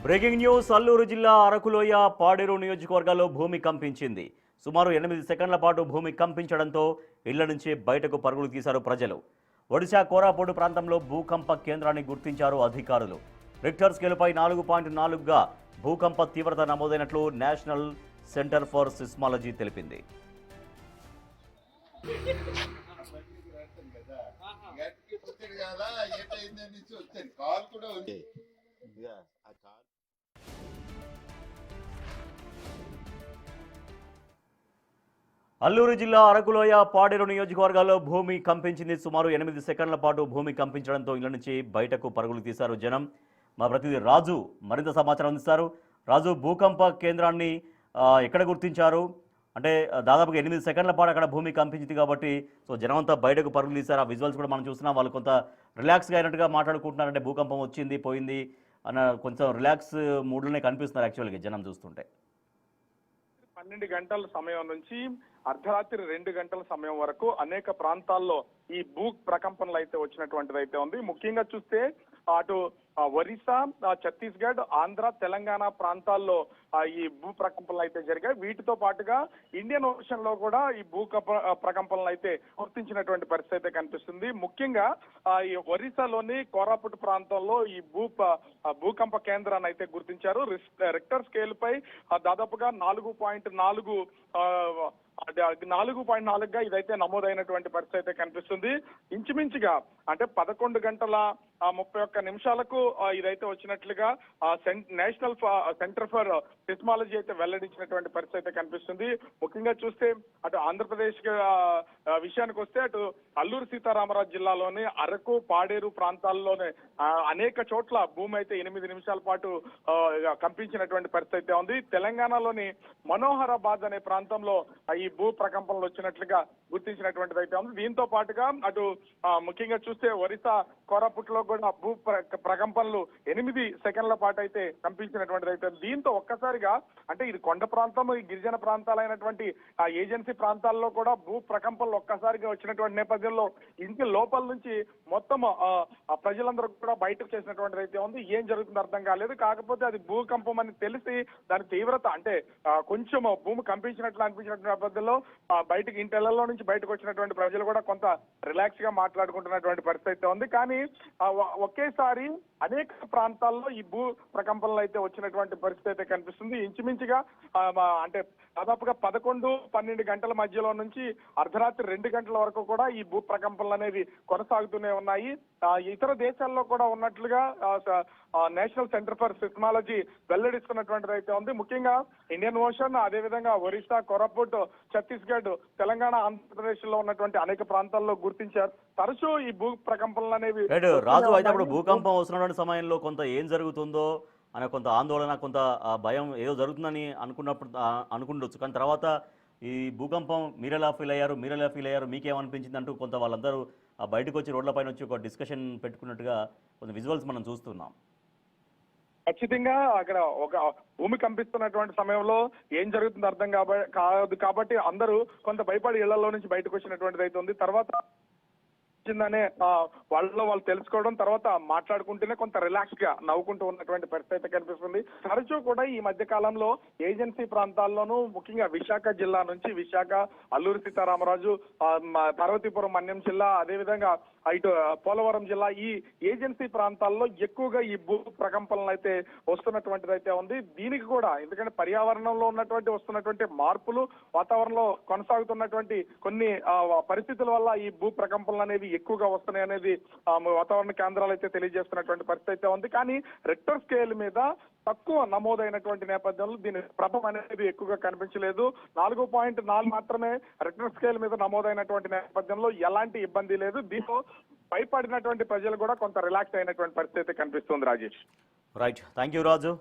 Breaking news Alluri జిల్లా అరకులోయ పాడేరు నియోజకవర్గాల్లో భూమి కంపించింది. సుమారు 8 సెకండ్ల పాటు భూమి కంపించడంతో ఇళ్ల నుంచి బయటకు పరుగులు తీశారు ప్రజలు. ఒడిశా కోరాపుడు ప్రాంతంలో భూకంప కేంద్రాన్ని గుర్తించారు అధికారులు. రిక్టర్ స్కేలుపై 4.4గా భూకంప తీవ్రత నమోదైనట్లు నేషనల్ సెంటర్ ఫర్ సిస్మాలజీ తెలిపింది. అల్లూరు జిల్లా అరకులోయ పాడేరు నియోజకవర్గాల్లో భూమి కంపించింది. సుమారు 8 సెకండ్ల పాటు భూమి కంపించడంతో ఇళ్ల నుంచి బయటకు పరుగులు తీశారు జనం. మా ప్రతినిధి రాజు మరింత సమాచారం అందిస్తారు. రాజు, భూకంప కేంద్రాన్ని ఎక్కడ గుర్తించారు? అంటే దాదాపుగా 8 సెకండ్ల పాటు అక్కడ భూమి కంపించింది కాబట్టి జనం అంతా బయటకు పరుగులు తీశారు. ఆ విజువల్స్ కూడా మనం చూస్తున్నాం. వాళ్ళు కొంత రిలాక్స్గా అయినట్టుగా మాట్లాడుకుంటున్నారు. అంటే భూకంపం వచ్చింది పోయింది అన్న కొంచెం రిలాక్స్ మూడ్లోనే కనిపిస్తున్నారు యాక్చువల్గా జనం చూస్తుంటే. 12 గంటల సమయం నుంచి అర్ధరాత్రి 2 గంటల సమయం వరకు అనేక ప్రాంతాల్లో ఈ భూ ప్రకంపనలు అయితే వచ్చినటువంటిది అయితే ఉంది. ముఖ్యంగా చూస్తే అటు ఒరిస్సా, ఛత్తీస్గఢ్, ఆంధ్ర, తెలంగాణ ప్రాంతాల్లో ఈ భూ ప్రకంపనలు అయితే జరిగాయి. వీటితో పాటుగా ఇండియన్ ఓషన్ లో కూడా ఈ ప్రకంపనలు అయితే గుర్తించినటువంటి పరిస్థితి అయితే కనిపిస్తుంది. ముఖ్యంగా ఈ ఒరిస్సాలోని కోరాపుట్ ప్రాంతంలో ఈ భూకంప కేంద్రాన్ని అయితే గుర్తించారు. రిక్టర్ స్కేల్ పై దాదాపుగా 4.4గా ఇదైతే నమోదైనటువంటి పరిస్థితి అయితే కనిపిస్తుంది. ఇంచుమించుగా అంటే 11 గంటల 31 నిమిషాలకు ఇదైతే వచ్చినట్లుగా నేషనల్ సెంటర్ ఫర్ సిస్మాలజీ అయితే వెల్లడించినటువంటి పరిస్థితి అయితే కనిపిస్తుంది. ముఖ్యంగా చూస్తే అటు ఆంధ్రప్రదేశ్ విషయానికి వస్తే అటు అల్లూరు సీతారామరాజు జిల్లాలోని అరకు, పాడేరు ప్రాంతాల్లోనే అనేక చోట్ల భూమి అయితే 8 నిమిషాల పాటు కంపించినటువంటి పరిస్థితి అయితే ఉంది. తెలంగాణలోని మనోహరాబాద్ అనే ప్రాంతంలో ఈ భూ ప్రకంపనలు వచ్చినట్లుగా గుర్తించినటువంటిది అయితే ఉంది. దీంతో పాటుగా అటు ముఖ్యంగా చూస్తే ఒరిస్సా కోరాపుట్లో కూడా భూ ప్రకంపనలు 8 సెకండ్ల పాటు అయితే కంపించినటువంటిది అయితే. దీంతో ఒక్కసారిగా అంటే ఇది కొండ ప్రాంతం, ఈ గిరిజన ప్రాంతాలైనటువంటి ఆ ఏజెన్సీ ప్రాంతాల్లో కూడా భూ ప్రకంపనలు ఒక్కసారిగా వచ్చినటువంటి నేపథ్యంలో ఇంటి లోపల నుంచి మొత్తం ప్రజలందరూ కూడా బయటకు చేసినటువంటిది అయితే ఉంది. ఏం జరుగుతుందో అర్థం కాలేదు. కాకపోతే అది భూకంపం అని తెలిసి దాని తీవ్రత అంటే కొంచెం భూమి కంపించినట్లు అనిపించినటువంటి నేపథ్యంలో బయటకు ఇంటిళ్లలో నుంచి బయటకు వచ్చినటువంటి ప్రజలు కూడా కొంత రిలాక్స్ గా మాట్లాడుకుంటున్నటువంటి పరిస్థితి అయితే ఉంది. కానీ ఒకేసారి అనేక ప్రాంతాల్లో ఈ భూ ప్రకంపనలు అయితే వచ్చినటువంటి పరిస్థితి అయితే కనిపిస్తుంది. ఇంచుమించుగా అంటే దాదాపుగా 11-12 గంటల మధ్యలో నుంచి అర్ధరాత్రి 2 గంటల వరకు కూడా ఈ భూ ప్రకంపనలు అనేవి కొనసాగుతూనే ఉన్నాయి. ఇతర దేశాల్లో కూడా ఉన్నట్లుగా నేషనల్ సెంటర్ ఫర్ సిస్మాలజీ వెల్లడిస్తున్నటువంటిది అయితే ఉంది. ముఖ్యంగా ఇండియన్ ఓషన్, అదేవిధంగా ఒరిస్సా, కోరాపుట్, ఛత్తీస్గఢ్, తెలంగాణ, ఆంధ్రప్రదేశ్ లో ఉన్నటువంటి అనేక ప్రాంతాల్లో గుర్తించారు. తరచూ ఈ భూ ప్రకంపనలు అనేవి రాజు అయితే అప్పుడు భూకంపం వస్తున్నటువంటి సమయంలో కొంత ఏం జరుగుతుందో అనే కొంత ఆందోళన, కొంత భయం ఏదో జరుగుతుందని అనుకుండొచ్చు. కానీ తర్వాత ఈ భూకంపం మీరెలా ఫీల్ అయ్యారు, మీకేమనిపించింది అంటూ కొంత వాళ్ళందరూ బయటకు వచ్చి రోడ్లపైన వచ్చి ఒక డిస్కషన్ పెట్టుకున్నట్టుగా కొంత విజువల్స్ మనం చూస్తున్నాం. ఖచ్చితంగా అక్కడ ఒక భూమి కంపిస్తున్నటువంటి సమయంలో ఏం జరుగుతుందో అర్థం కాదు కాబట్టి అందరూ కొంత భయపడి ఇళ్లలో నుంచి బయటకు వచ్చినటువంటిది అయితే ఉంది. తర్వాత నే వాళ్ళు తెలుసుకోవడం, తర్వాత మాట్లాడుకుంటూనే కొంత రిలాక్స్ గా నవ్వుకుంటూ ఉన్నటువంటి పరిస్థితి కనిపిస్తుంది. తరచూ కూడా ఈ మధ్య కాలంలో ఏజెన్సీ ప్రాంతాల్లోనూ ముఖ్యంగా విశాఖ జిల్లా నుంచి విశాఖ, అల్లూరు సీతారామరాజు, పార్వతీపురం మన్యం జిల్లా, అదేవిధంగా ఇటు పోలవరం జిల్లా, ఈ ఏజెన్సీ ప్రాంతాల్లో ఎక్కువగా ఈ భూ ప్రకంపనలు అయితే వస్తున్నటువంటిది అయితే ఉంది. దీనికి కూడా ఎందుకంటే పర్యావరణంలో వస్తున్నటువంటి మార్పులు, వాతావరణంలో కొనసాగుతున్నటువంటి కొన్ని పరిస్థితుల వల్ల ఈ భూ ప్రకంపనలు అనేవి ఎక్కువగా వస్తున్నాయి అనేది వాతావరణ కేంద్రాలు అయితే తెలియజేస్తున్నటువంటి పరిస్థితి అయితే ఉంది. కానీ రిక్టర్ స్కేల్ మీద తక్కువ నమోదైనటువంటి నేపథ్యంలో దీని ప్రభావం అనేది ఎక్కువగా కనిపించలేదు. 4.4 మాత్రమే రిక్టర్ స్కేల్ మీద నమోదైనటువంటి నేపథ్యంలో ఎలాంటి ఇబ్బంది లేదు. దీంతో భయపడినటువంటి ప్రజలు కూడా కొంత రిలాక్స్ అయినటువంటి పరిస్థితి కనిపిస్తుంది. Rajesh, right, thank you Raju.